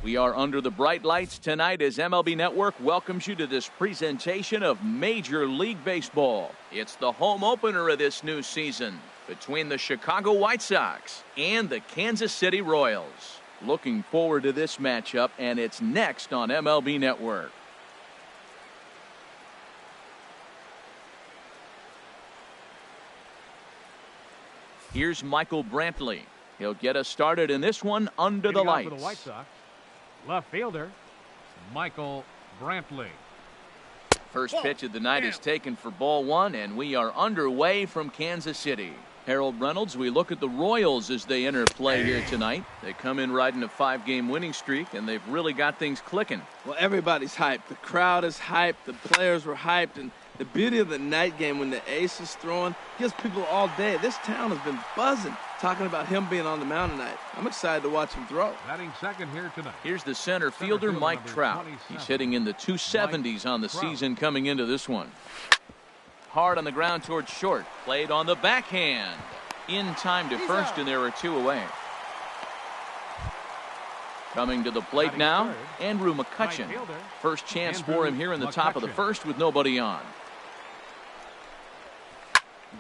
We are under the bright lights tonight as MLB Network welcomes you to this presentation of Major League Baseball. It's the home opener of this new season between the Chicago White Sox and the Kansas City Royals. Looking forward to this matchup, and it's next on MLB Network. Here's Michael Brantley. He'll get us started in this one under the lights. For the White Sox, left fielder, Michael Brantley. First pitch of the night is taken for ball one, and we are underway from Kansas City. Harold Reynolds, we look at the Royals as they enter play here tonight. They come in riding a 5-game winning streak, and they've really got things clicking. Well, everybody's hyped. The crowd is hyped. The players were hyped. And the beauty of the night game when the ace is throwing gives people all day. This town has been buzzing talking about him being on the mound tonight. I'm excited to watch him throw. Batting second here tonight. Here's the center fielder, Mike Trout. He's hitting in the 270s on the season coming into this one. Hard on the ground towards short. Played on the backhand. In time to first, and there are two away. Coming to the plate now, Andrew McCutchen. First chance for him here in the top of the first with nobody on.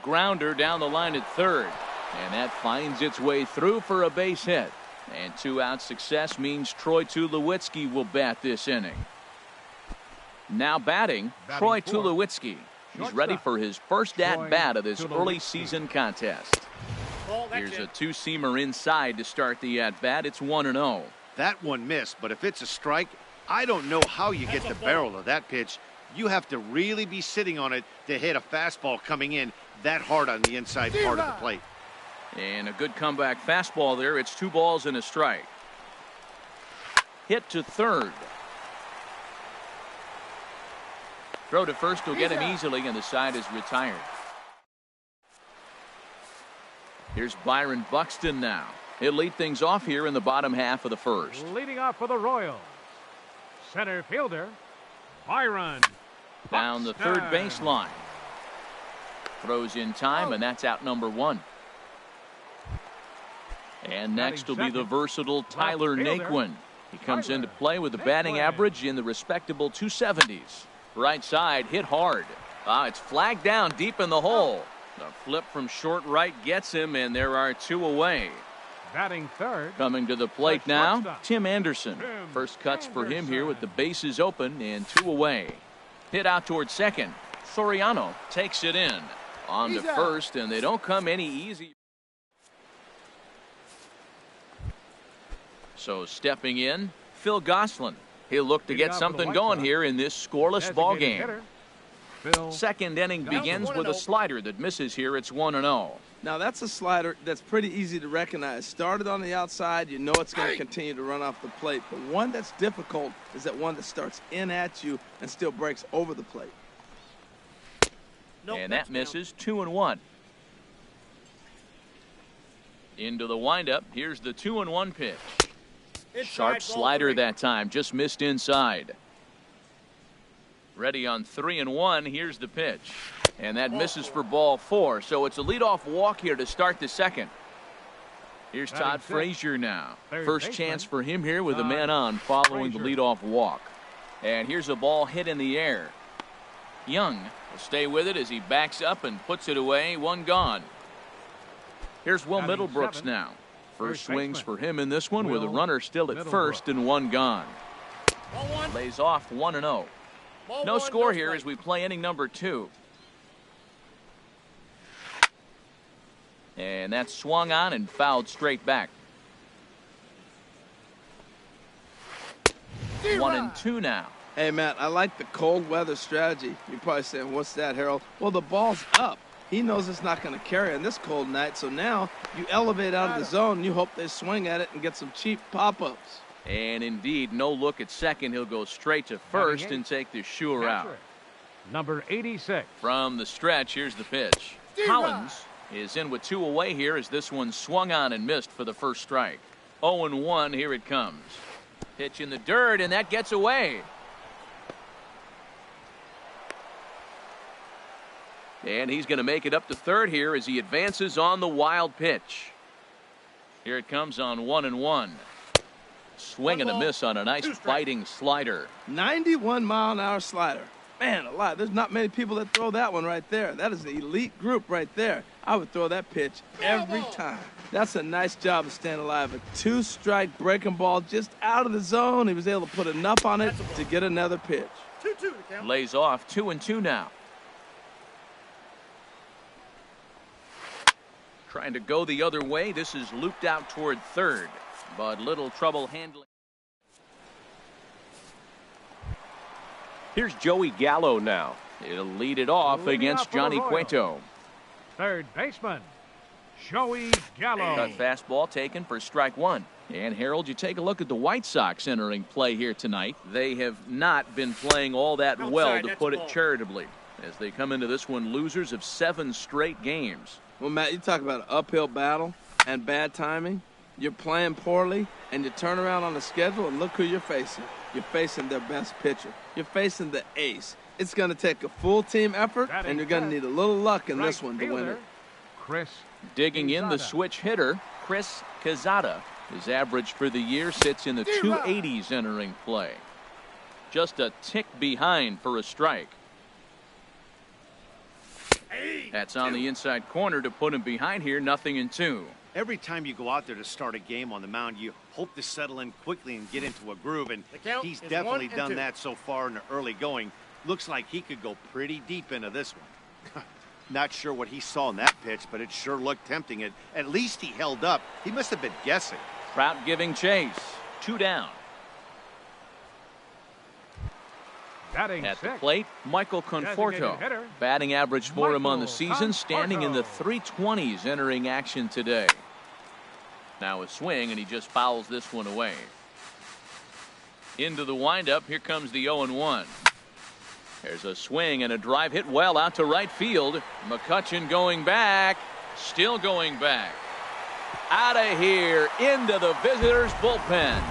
Grounder down the line at third. And that finds its way through for a base hit. And 2-out success means Troy Tulowitzki will bat this inning. Now batting Troy Tulowitzki. He's ready for his first at-bat of this early season contest. Here's a two-seamer inside to start the at-bat. It's 1-0. That one missed, but if it's a strike, I don't know how you get the barrel of that pitch. You have to really be sitting on it to hit a fastball coming in that hard on the inside part of the plate. And a good comeback fastball there. It's 2 balls and a strike. Hit to third. Throw to first will get him easily, and the side is retired. Here's Byron Buxton now. He'll lead things off here in the bottom half of the first. Leading off for the Royals, center fielder, Byron Down the third baseline. Throws in time, and that's out number 1. And next will be the versatile Tyler Naquin. He comes into play with a batting average in the respectable 270s. Right side hit hard. It's flagged down deep in the hole. The flip from short right gets him, and there are 2 away. Batting third. Coming to the plate now, Tim Anderson. First cuts for him here with the bases open and 2 away. Hit out towards second. Soriano takes it in. On to first, and they don't come any easy. So stepping in, Phil Gosselin. He'll look to get something going here in this scoreless ball game. Second inning begins with a slider that misses here. It's 1-0. Now that's a slider that's pretty easy to recognize. Started on the outside, you know it's going to continue to run off the plate. But one that's difficult is that one that starts in at you and still breaks over the plate. And that misses. 2-1. Into the windup. Here's the 2-1 pitch. Sharp slider that time, just missed inside. Ready on 3-1. Here's the pitch, and that misses for ball 4. So it's a leadoff walk here to start the second. Here's Todd Frazier now. First chance for him here with a man on following the leadoff walk. And here's a ball hit in the air. Young will stay with it as he backs up and puts it away. 1 gone. Here's Will Middlebrooks now. First swings for him in this one with a runner still at first and 1 gone. Lays off 1-0. No score here as we play inning number 2. And that's swung on and fouled straight back. 1-2 now. Hey, Matt, I like the cold weather strategy. You're probably saying, what's that, Harold? Well, the ball's up. He knows it's not going to carry on this cold night, so now you elevate out of the zone and you hope they swing at it and get some cheap pop-ups. And indeed, no look at second. He'll go straight to first and take the sure out. Number 86. From the stretch, here's the pitch. Collins is in with 2 away here as this one swung on and missed for the first strike. 0-1, here it comes. Pitch in the dirt, and that gets away. And he's going to make it up to third here as he advances on the wild pitch. Here it comes on 1-1. Swing and a miss on a nice biting slider. 91-mile-an-hour slider. Man alive, there's not many people that throw that one right there. That is an elite group right there. I would throw that pitch every time. That's a nice job of staying alive. A 2-strike breaking ball just out of the zone. He was able to put enough on it to get another pitch. 2-2 to count. Lays off 2-2 now. Trying to go the other way. This is looped out toward third, but little trouble handling. Here's Joey Gallo now. He'll lead it off against Johnny Cueto. Third baseman, Joey Gallo. Cut fastball taken for strike one. And Harold, you take a look at the White Sox entering play here tonight. They have not been playing all that well, to put it charitably, as they come into this one losers of 7 straight games. Well, Matt, you talk about an uphill battle and bad timing. You're playing poorly, and you turn around on the schedule, and look who you're facing. You're facing their best pitcher. You're facing the ace. It's going to take a full team effort, and you're going to need a little luck in this one to win it. Chris Digging in, the switch hitter, Chris Quezada. His average for the year sits in the 280s entering play. Just a tick behind for a strike. That's on the inside corner to put him behind here, 0-2. Every time you go out there to start a game on the mound, you hope to settle in quickly and get into a groove, and he's definitely done that so far in the early going. Looks like he could go pretty deep into this one. Not sure what he saw in that pitch, but it sure looked tempting. At least he held up. He must have been guessing. Trout giving chase. 2 down. batting At the sixth. plate, Michael Conforto. Batting average for him on the season, standing in the 320s entering action today. Now a swing, and he just fouls this one away. Into the windup, here comes the 0-1. There's a swing and a drive hit well out to right field. McCutchen going back, still going back. Out of here, into the visitors' bullpen.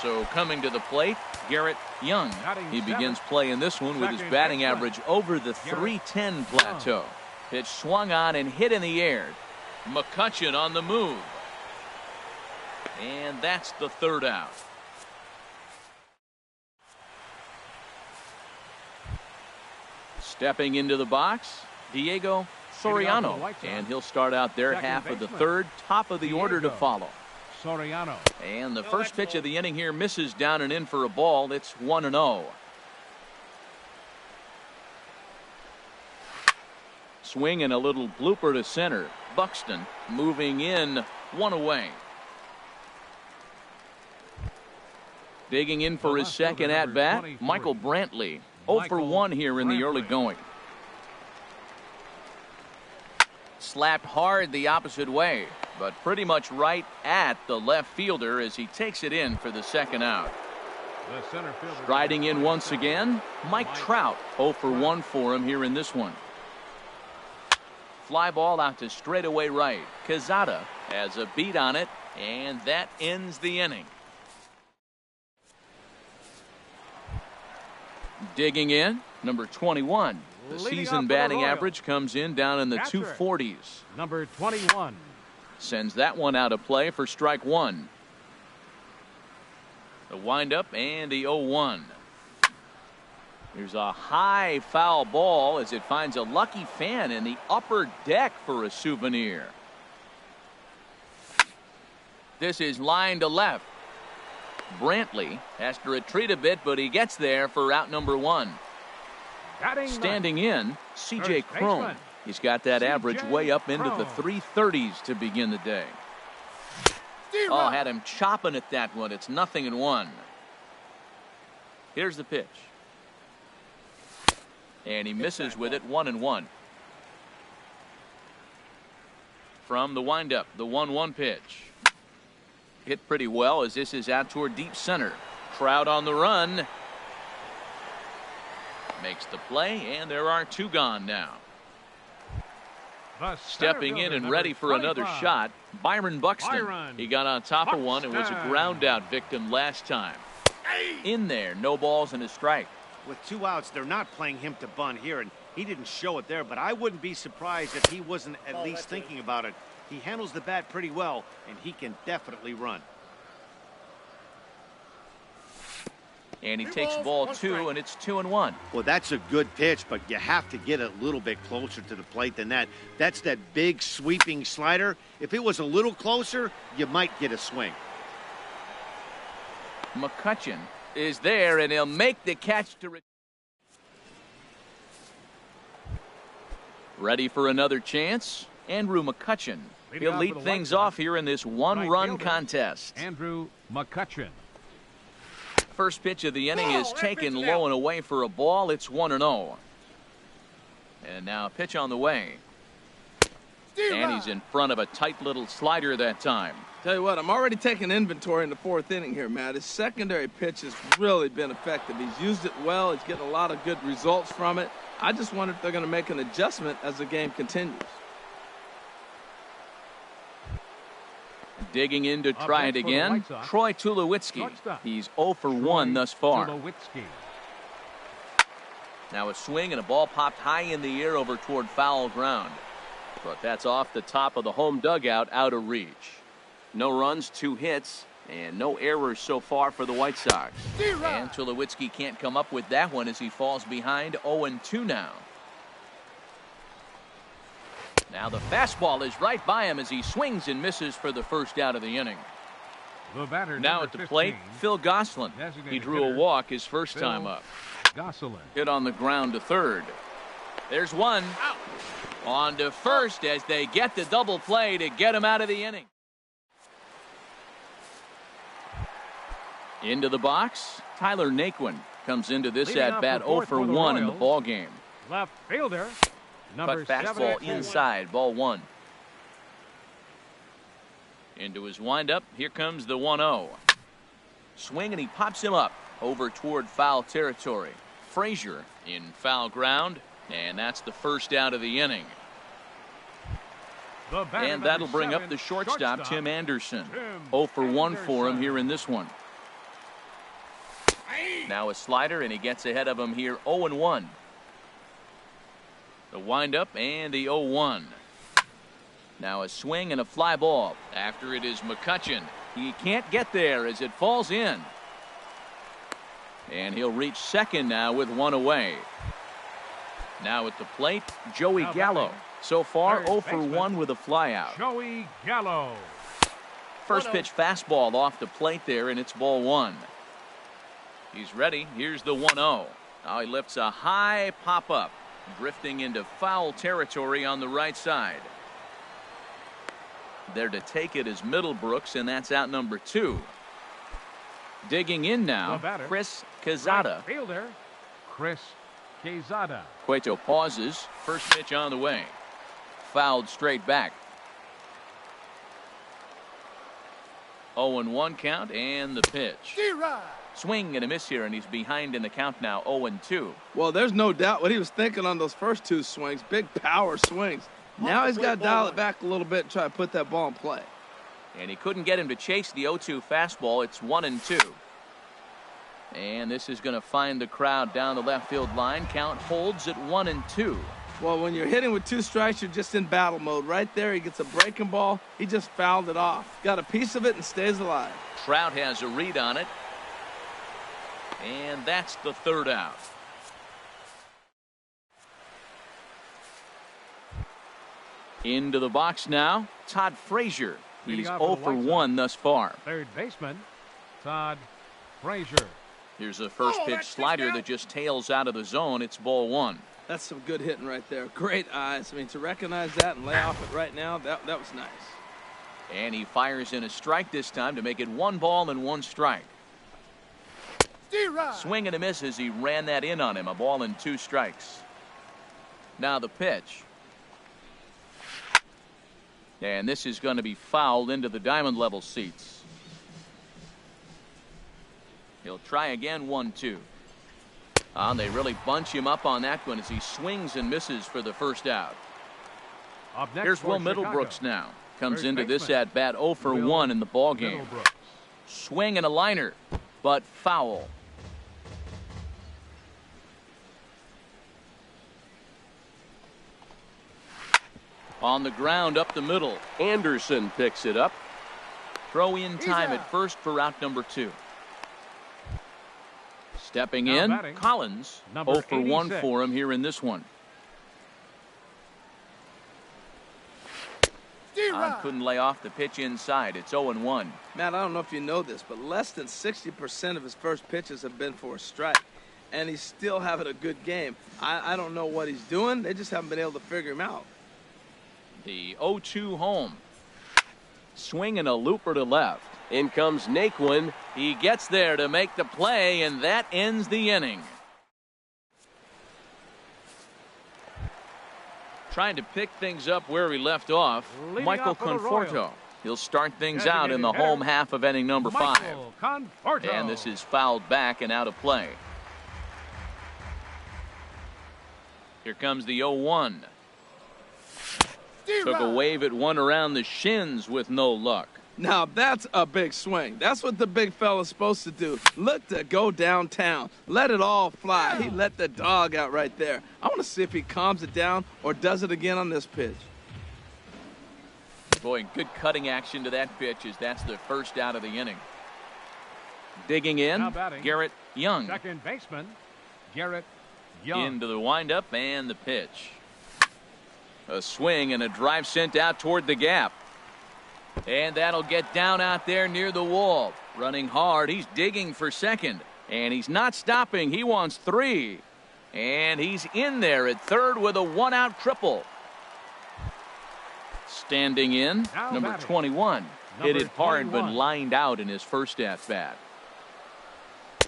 So coming to the plate, Garrett Young. He begins play in this one with his batting average over the 310 plateau. Pitch swung on and hit in the air. McCutchen on the move. And that's the third out. Stepping into the box, Diego Soriano. And he'll start out there half of the third, top of the order to follow. Soriano. And the first pitch of the inning here misses down and in for a ball. It's 1-0. Swing and a little blooper to center. Buxton moving in, one away. Digging in for his second at bat, Michael Brantley. 0 for 1 here in the early going. Slapped hard the opposite way, but pretty much right at the left fielder as he takes it in for the second out. Striding in once again, Mike Trout. 0 for 1 for him here in this one. Fly ball out to straightaway right. Quezada has a beat on it, and that ends the inning. Digging in, number 21. The season batting average comes in down in the 240s. Number 21. Sends that one out of play for strike one. The windup and the 0-1. Here's a high foul ball as it finds a lucky fan in the upper deck for a souvenir. This is line to left. Brantley has to retreat a bit, but he gets there for out number 1. Standing in, C.J. Cron. He's got that average way up into the 330s to begin the day. Oh, had him chopping at that one. It's 0-1. Here's the pitch. And he misses with it, 1-1. From the windup, the 1-1 pitch. Hit pretty well as this is out toward deep center. Trout on the run. Makes the play, and there are 2 gone now. Stepping in and ready for another shot, Byron Buxton. He got on top of one and was a ground out victim last time. In there, no balls and a strike. With 2 outs, they're not playing him to bunt here, and he didn't show it there, but I wouldn't be surprised if he wasn't at least thinking about it. He handles the bat pretty well, and he can definitely run. And he takes ball 2, and it's 2-1. Well, that's a good pitch, but you have to get a little bit closer to the plate than that. That's that big sweeping slider. If it was a little closer, you might get a swing. McCutchen is there, and he'll make the catch to ready for another chance. Andrew McCutchen. He'll lead things off here in this one-run contest. Andrew McCutchen. First pitch of the inning is taken low and away for a ball. It's 1-0. And now a pitch on the way. And he's in front of a tight little slider that time. Tell you what, I'm already taking inventory in the 4th inning here, Matt. His secondary pitch has really been effective. He's used it well. He's getting a lot of good results from it. I just wonder if they're going to make an adjustment as the game continues. Digging in to try it again, Troy Tulowitzki. He's 0 for 1 thus far. Now a swing and a ball popped high in the air over toward foul ground. But that's off the top of the home dugout, out of reach. No runs, 2 hits, and no errors so far for the White Sox. And Tulowitzki can't come up with that one as he falls behind 0-2 now. Now the fastball is right by him as he swings and misses for the first out of the inning. The batter, now at the plate, Phil Gosselin. He drew a walk his first time up. Gosselin. Hit on the ground to third. There's one. On to first as they get the double play to get him out of the inning. Into the box, Tyler Naquin comes into this at-bat 0 for 1 in the ball game. Left fielder. Cut fastball inside, ball 1. Into his windup, here comes the 1-0. Swing and he pops him up over toward foul territory. Frazier in foul ground, and that's the first out of the inning. And that'll bring up the shortstop, Tim Anderson. 0 for 1 for him here in this one. Now a slider, and he gets ahead of him here 0-1. The windup and the 0-1. Now a swing and a fly ball. After it is McCutchen. He can't get there as it falls in. And he'll reach second now with 1 away. Now at the plate, Joey Gallo. So far 0 for 1 with a flyout. Joey Gallo. First pitch fastball off the plate there, and it's ball 1. He's ready. Here's the 1-0. Now he lifts a high pop-up. Drifting into foul territory on the right side. There to take it is Middlebrooks, and that's out number 2. Digging in now, Chris Quezada. Right fielder, Chris Quezada. Cueto pauses. First pitch on the way. Fouled straight back. 0-1 count, and the pitch. Swing and a miss here, and he's behind in the count now, 0-2. Well, there's no doubt what he was thinking on those first 2 swings. Big power swings. Now he's got to dial it back a little bit and try to put that ball in play. And he couldn't get him to chase the 0-2 fastball. It's 1-2. And this is going to find the crowd down the left field line. Count holds at 1-2. Well, when you're hitting with 2 strikes, you're just in battle mode. Right there, he gets a breaking ball. He just fouled it off. Got a piece of it and stays alive. Trout has a read on it. And that's the 3rd out. Into the box now, Todd Frazier. He's 0 for 1 thus far. Third baseman, Todd Frazier. Here's a first pitch slider that just tails out of the zone. It's ball 1. That's some good hitting right there. Great eyes. I mean, to recognize that and lay off it right now, that was nice. And he fires in a strike this time to make it 1 ball and 1 strike. Swing and a miss as he ran that in on him. A ball and 2 strikes. Now the pitch. And this is going to be fouled into the diamond level seats. He'll try again, 1-2. They really bunch him up on that one as he swings and misses for the first out. Here's Will Middlebrooks now. Comes into this at bat 0 for 1 in the ball game. Swing and a liner, but foul. On the ground up the middle. Anderson picks it up. Throw in time at first for out number 2. Stepping Now in, batting, Collins. number 0 for 1 86. for him here in this one. Couldn't lay off the pitch inside. It's 0-1. Matt, I don't know if you know this, but less than 60% of his first pitches have been for a strike. And he's still having a good game. I don't know what he's doing. They just haven't been able to figure him out. The 0-2 home. Swinging a looper to left. In comes Naquin. He gets there to make the play, and that ends the inning. Trying to pick things up where he left off, Leading Michael off for the Conforto. Royals. He'll start things Designated out in the hitter, home half of inning number 5. Michael Conforto. And this is fouled back and out of play. Here comes the 0-1. Took a wave at one around the shins with no luck. Now, that's a big swing. That's what the big fella's supposed to do. Look to go downtown. Let it all fly. He let the dog out right there. I want to see if he calms it down or does it again on this pitch. Boy, good cutting action to that pitch as that's the first out of the inning. Digging in, Now batting, Garrett Young. Second baseman, Garrett Young. Into the windup and the pitch. A swing and a drive sent out toward the gap. And that'll get down out there near the wall. Running hard, he's digging for second. And he's not stopping, he wants 3. And he's in there at third with a 1-out triple. Standing in, Now number batting, 21. Hit number it hard 21. but lined out in his first at-bat.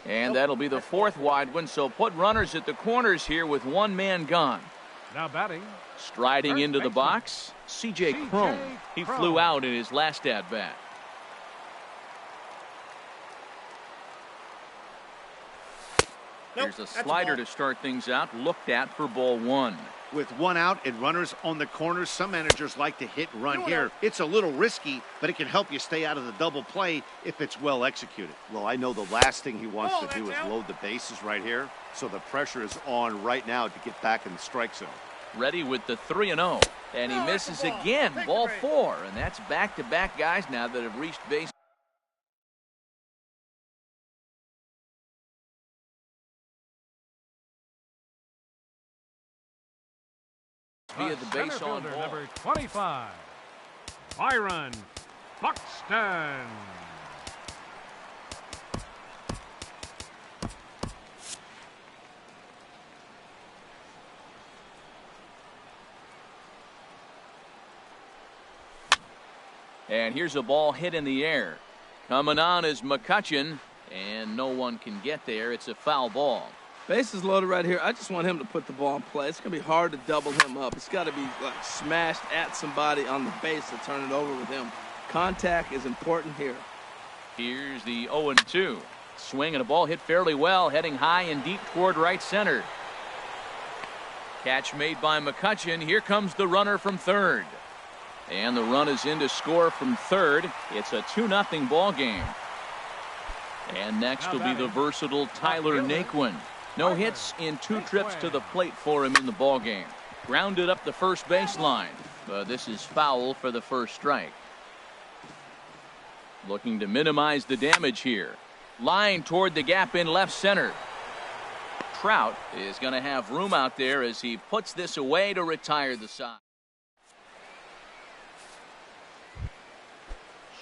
And that'll be the 4th wide one, so put runners at the corners here with one man gone. Now batting, Striding First into the baseman, box, C.J. C.J. Cron. He Cron. flew out in his last at-bat. There's a slider to start things out, looked at for ball 1. With one out and runners on the corners, some managers like to hit and run here. It's a little risky, but it can help you stay out of the double play if it's well executed. Well, I know the last thing he wants to do is load the bases right here, so the pressure is on right now to get back in the strike zone. Ready with the 3-0, and he misses again, ball 4, and that's back-to-back guys now that have reached base. Via the base center on fielder, ball. number 25, Byron Buxton. And here's a ball hit in the air. Coming on is McCutchen, and no one can get there. It's a foul ball. Bases loaded right here. I just want him to put the ball in play. It's going to be hard to double him up. It's got to be like smashed at somebody on the base to turn it over with him. Contact is important here. Here's the 0-2. Swing and a ball hit fairly well, heading high and deep toward right center. Catch made by McCutchen. Here comes the runner from third. And the run is in to score from third. It's a 2-0 ball game. And next will be the versatile Tyler Naquin. No hits in 2 trips to the plate for him in the ball game. Grounded up the first baseline. But this is foul for the first strike. Looking to minimize the damage here. Line toward the gap in left center. Trout is going to have room out there as he puts this away to retire the side.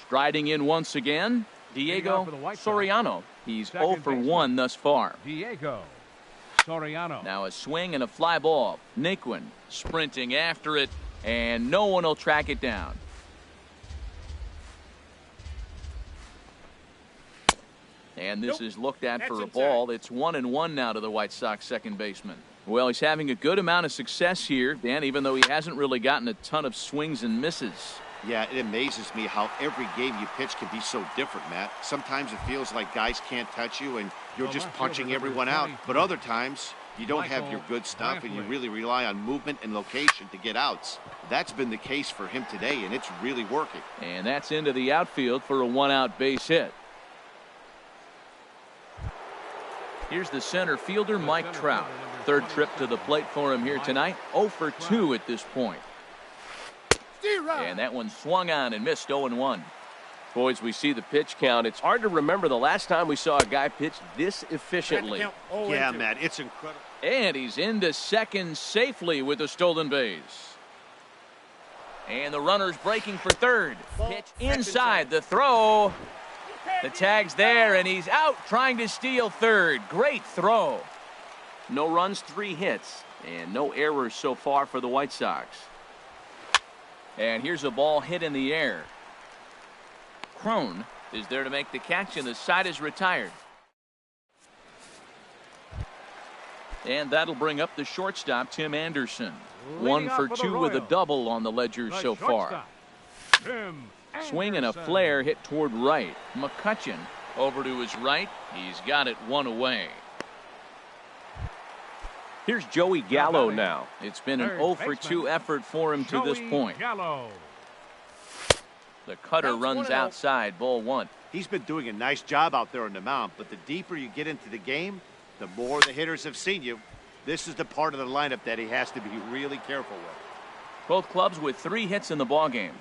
Striding in once again, Diego Soriano. He's 0 for 1 thus far. Diego Soriano. Now a swing and a fly ball. Naquin sprinting after it, and no one will track it down. And this is looked at for a ball. It's 1-1 now to the White Sox second baseman. Well, he's having a good amount of success here, Dan, even though he hasn't really gotten a ton of swings and misses. Yeah, it amazes me how every game you pitch can be so different, Matt. Sometimes it feels like guys can't touch you and you're just punching everyone out. But other times, you don't have your good stuff and you really rely on movement and location to get outs. That's been the case for him today, and it's really working. And that's into the outfield for a 1-out base hit. Here's the center fielder, Mike Trout. Third trip to the plate for him here tonight. 0 for 2 at this point. And that one swung on and missed. 0-1. Boys, we see the pitch count. It's hard to remember the last time we saw a guy pitch this efficiently. Yeah, Matt, it's incredible. And he's into second safely with a stolen base. And the runner's breaking for third. Pitch inside the throw. The tag's there, and he's out trying to steal third. Great throw. No runs, 3 hits, and no errors so far for the White Sox. And here's a ball hit in the air. Crone is there to make the catch, and the side is retired. And that'll bring up the shortstop, Tim Anderson. 1 for 2 with a double on the ledger so far. Swing and a flare hit toward right. McCutchen over to his right. He's got it 1 away. Here's Joey Gallo now. It's been an 0 for 2 effort for him to this point. The cutter runs outside, ball 1. He's been doing a nice job out there on the mound, but the deeper you get into the game, the more the hitters have seen you. This is the part of the lineup that he has to be really careful with. Both clubs with 3 hits in the ballgame.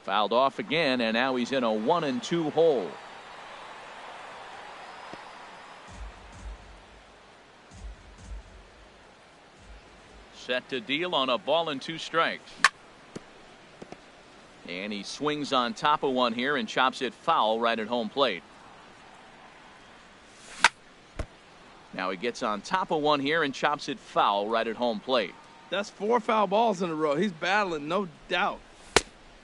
Fouled off again, and now he's in a 1-2 hole. Set to deal on a ball and 2 strikes. And he swings on top of one here and chops it foul right at home plate. Now he gets on top of one here and chops it foul right at home plate. That's 4 foul balls in a row. He's battling, no doubt.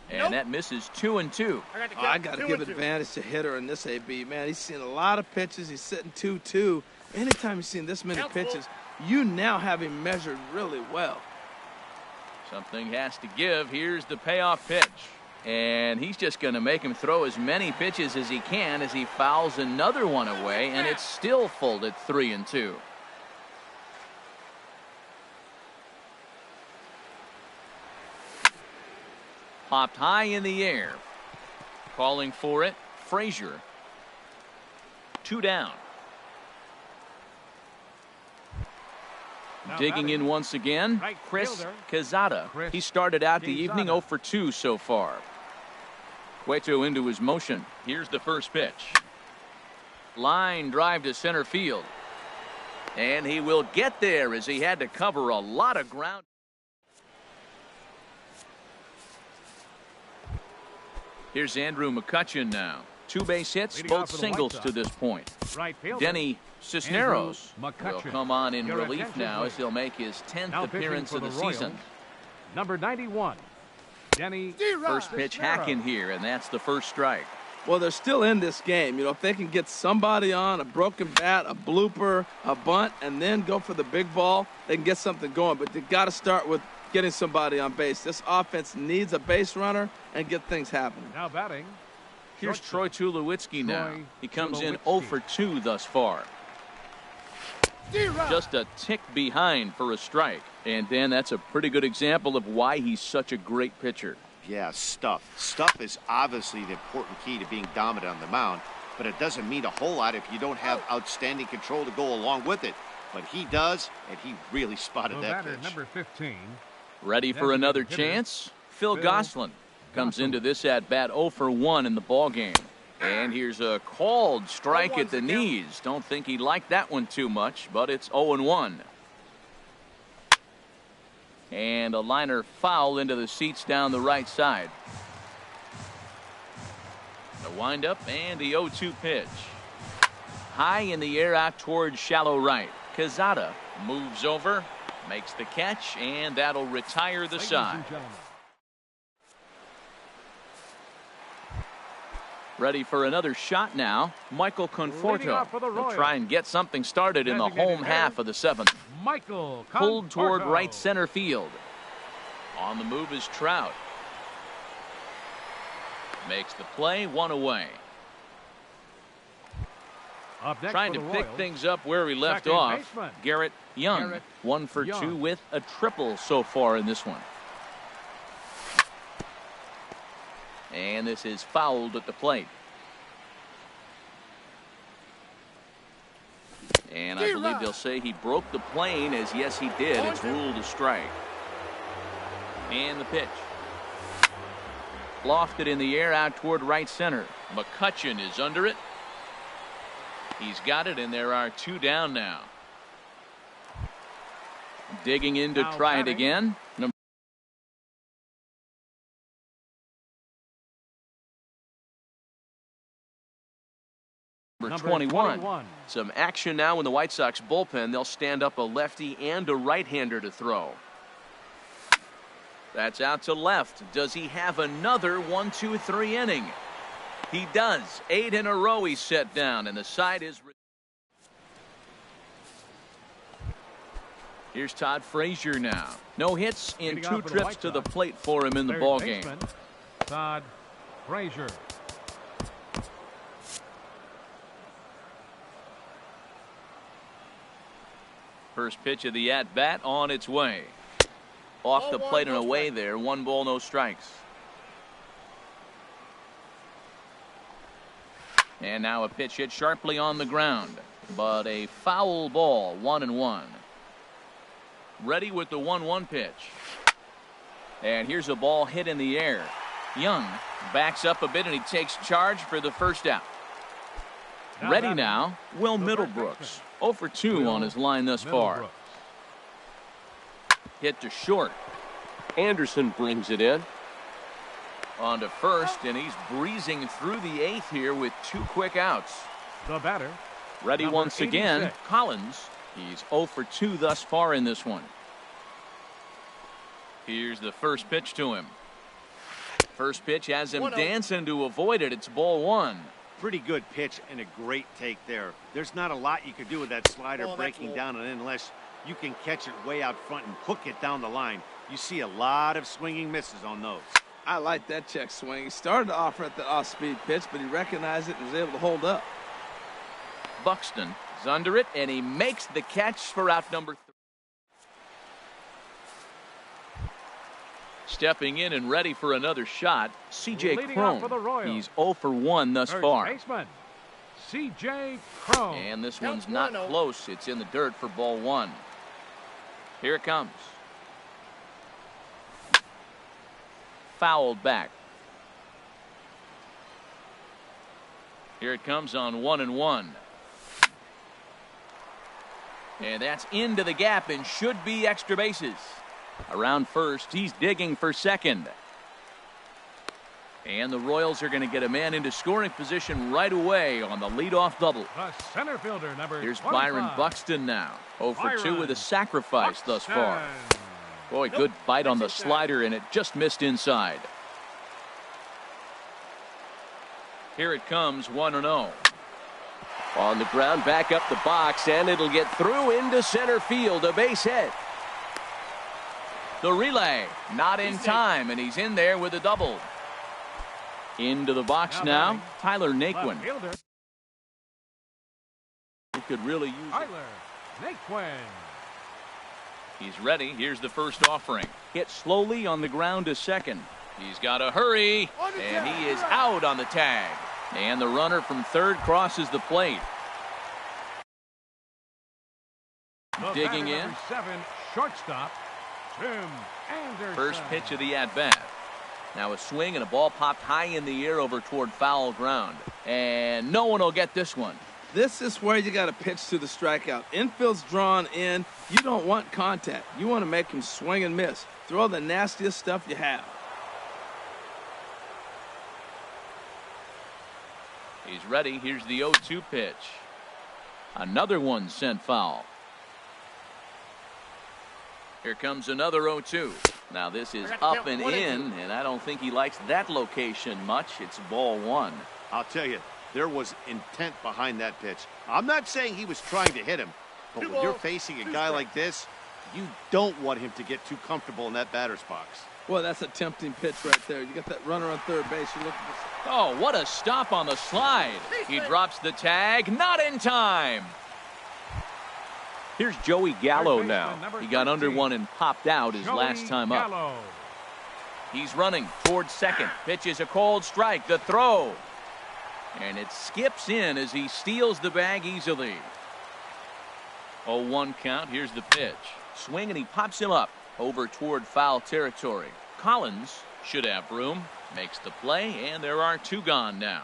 And that misses 2-2. I got to give advantage to hitter in this AB. Man, he's seen a lot of pitches. He's sitting 2-2. Anytime you've seen this many pitches, you now have him measured really well. Something has to give. Here's the payoff pitch. And he's just going to make him throw as many pitches as he can as he fouls another one away, and it's still folded 3-2. Popped high in the air. Calling for it, Frazier. 2 down. Digging in once again, Chris Quezada. He started out the evening 0 for 2 so far. Cueto into his motion. Here's the first pitch. Line drive to center field. And he will get there as he had to cover a lot of ground. Here's Andrew McCutchen now. 2 base hits, both singles to this point. Denny Cisneros will come on in relief now as he'll make his 10th appearance of the season. Number 91, Denny. First pitch hack in here, and that's the first strike. Well, they're still in this game. You know, if they can get somebody on, a broken bat, a blooper, a bunt, and then go for the big ball, they can get something going. But they got to start with getting somebody on base. This offense needs a base runner and get things happening. Now batting. Here's Troy Tulowitzki now. He comes in 0 for 2 thus far. Just a tick behind for a strike. And Dan, that's a pretty good example of why he's such a great pitcher. Yeah, stuff. Stuff is obviously the important key to being dominant on the mound, but it doesn't mean a whole lot if you don't have outstanding control to go along with it. But he does, and he really spotted that pitch. Number 15. Ready for another chance? Phil Gosselin comes into this at-bat 0 for 1 in the ballgame. And here's a called strike at the knees. Don't think he liked that one too much, but it's 0-1. And a liner foul into the seats down the right side. The windup and the 0-2 pitch. High in the air out towards shallow right. Quezada moves over, makes the catch, and that'll retire the side. Ready for another shot now. Michael Conforto will try and get something started in the home half of the 7th. Michael pulled toward right center field. On the move is Trout. Makes the play, 1 away. Trying to pick things up where we left off. Garrett Young, 1 for 2 with a triple so far in this one. And this is fouled at the plate. And I believe they'll say he broke the plane, as yes he did. It's ruled a strike. And the pitch. Lofted in the air out toward right center. McCutcheon is under it. He's got it, and there are 2 down now. Digging in to try it again. Number 21. Some action now in the White Sox bullpen. They'll stand up a lefty and a right-hander to throw. That's out to left. Does he have another 1-2-3 inning? He does. 8 in a row he's set down, and the side is... Here's Todd Frazier now. No hits in 2 trips to the plate for him in the ballgame. Todd Frazier. First pitch of the at-bat on its way. Off the plate and away there. 1 ball, no strikes. And now a pitch hit sharply on the ground. But a foul ball. 1-1. Ready with the 1-1 pitch. And here's a ball hit in the air. Young backs up a bit and he takes charge for the first out. Ready now, Will Middlebrooks. 0 for 2 on his line thus far. Hit to short. Anderson brings it in. On to first, and he's breezing through the 8th here with 2 quick outs. The batter. Ready once again, Collins. He's 0 for 2 thus far in this one. Here's the first pitch to him. First pitch has him dancing to avoid it. It's ball 1. Pretty good pitch and a great take there. There's not a lot you could do with that slider breaking down and in unless you can catch it way out front and hook it down the line. You see a lot of swinging misses on those. I like that check swing. He started to offer at the off-speed pitch, but he recognized it and was able to hold up. Buxton is under it, and he makes the catch for out number 3. Stepping in and ready for another shot, C.J. Cron. He's 0 for 1 thus far. Baseman, C.J. Cron. And this one's not close. It's in the dirt for ball 1. Here it comes. Fouled back. Here it comes on 1-1. And that's into the gap and should be extra bases. Around first, he's digging for second. And the Royals are going to get a man into scoring position right away on the leadoff double. The center fielder, number Here's 25. Byron Buxton now. 0 for 2 with a sacrifice thus far. Boy, good bite on the slider, and it just missed inside. Here it comes, 1-0. On the ground, back up the box, and it'll get through into center field, a base hit. The relay, not in time, and he's in there with a double. Into the box now, Tyler Naquin. He could really use it. Tyler Naquin. He's ready. Here's the first offering. Hit slowly on the ground to second. He's got to hurry, and he is out on the tag. And the runner from third crosses the plate. Digging in. 7, shortstop, Tim Anderson. First pitch of the at-bat. Now a swing and a ball popped high in the air over toward foul ground. And no one will get this one. This is where you got to pitch to the strikeout. Infield's drawn in. You don't want contact. You want to make him swing and miss. Throw the nastiest stuff you have. He's ready. Here's the 0-2 pitch. Another one sent foul. Here comes another 0-2. Now this is up and in, and I don't think he likes that location much. It's ball 1. I'll tell you, there was intent behind that pitch. I'm not saying he was trying to hit him, but when you're facing a guy like this, you don't want him to get too comfortable in that batter's box. Well, that's a tempting pitch right there. You got that runner on third base. You're looking for... Oh, what a stop on the slide. He drops the tag, not in time. Here's Joey Gallo now. He got under one and popped out his last time up. He's running towards second. Pitches a cold strike. The throw. And it skips in as he steals the bag easily. 0-1 count. Here's the pitch. Swing and he pops him up over toward foul territory. Collins Should have room. Makes the play, and there are 2 gone now.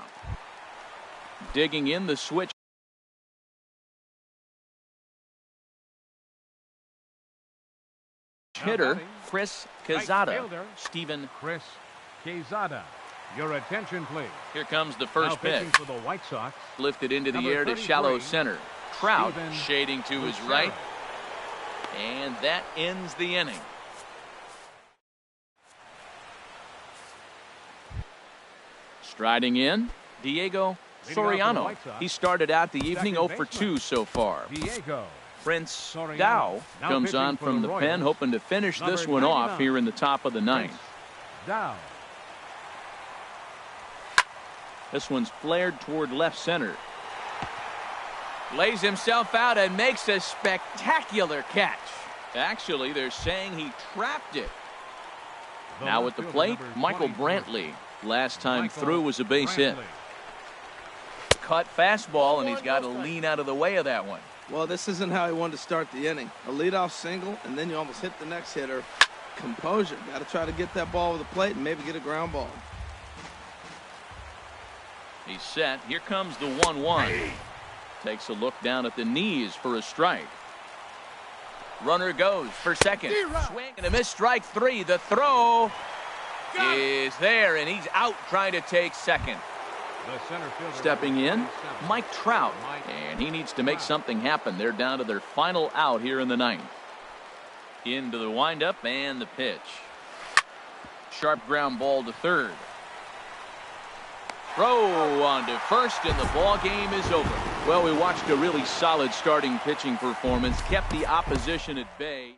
Digging in the switch hitter, Chris Quezada. Steven. Chris Quezada. Your attention, please. Here comes the first pitch. For the White Sox. Lifted into the Number air to 33, shallow center. Trout Steven shading to his Lucero. right. And that ends the inning. Striding in, Diego Soriano. He started out the evening 0 for 2 so far. Diego Prince Soriano. Dow Now comes pitching on for from the the Royals. pen, hoping to finish this Number one off 99. here in the top of the ninth. Dow. This one's flared toward left center. Lays himself out and makes a spectacular catch. Actually, they're saying he trapped it. Now at the plate, Michael Brantley. Last time through was a base hit. Cut fastball, and he's got to lean out of the way of that one. Well, this isn't how he wanted to start the inning. A leadoff single, and then you almost hit the next hitter. Composure. Got to try to get that ball over the plate and maybe get a ground ball. He's set. Here comes the 1-1. Takes a look down at the knees for a strike. Runner goes for second. Swing and a miss, strike 3. The throw is there, and he's out trying to take second. Stepping in, Mike Trout, and he needs to make something happen. They're down to their final out here in the ninth. Into the windup and the pitch. Sharp ground ball to third. Throw on to first, and the ball game is over. Well, we watched a really solid starting pitching performance, kept the opposition at bay.